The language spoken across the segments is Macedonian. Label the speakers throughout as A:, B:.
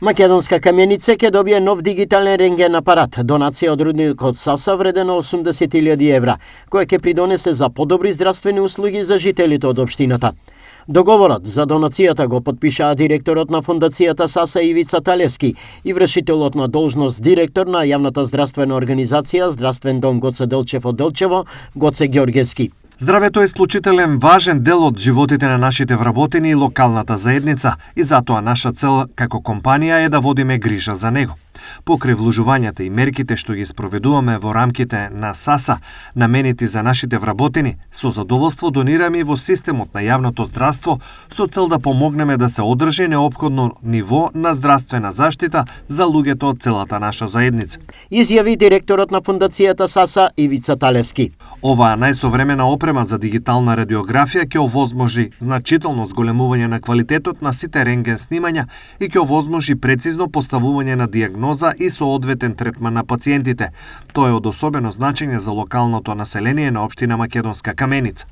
A: Македонска каменица ќе добие нов дигитален рентген апарат, донација од рудникот Саса вредена 80.000 евра, која ќе придонесе за подобри здравствени услуги за жителите од општината. Договорот за донацијата го подпишаа директорот на фондацијата Саса Ивица Талевски и вршителот на должност директор на јавната здравствена организација Здравствен дом Гоце Делчев од Делчево, Гоце Ѓорѓевски.
B: Здравето е исклучителен важен дел од животите на нашите вработени и локалната заедница и затоа наша цел како компанија е да водиме грижа за него. Покрај вложувањата и мерките што ги спроведуваме во рамките на САСА, наменети за нашите вработени, со задоволство донираме во системот на јавното здравство со цел да помогнеме да се одржи неопходно ниво на здравствена заштита за луѓето од целата наша заедница.
A: Изјави директорот на фондацијата САСА Ивица Талевски.
B: Оваа најсовремена опрема за дигитална радиографија ќе овозможи значително зголемување на квалитетот на сите рентген снимања и ќе овозможи прецизно поставување на диагноза и соодветен третман на пациентите. Тоа е од особено значење за локалното население на општина Македонска каменица.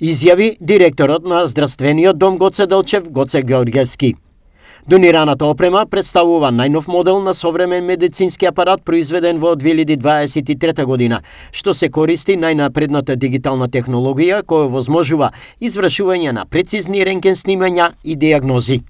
A: Изјави директорот на Здравствениот дом Гоце Делчев, Гоце Ѓорѓевски. Донираната опрема представува најнов модел на современ медицински апарат произведен во 2023 година, што се користи најнапредната дигитална технологија која возможува извршување на прецизни рентген снимања и диагнози.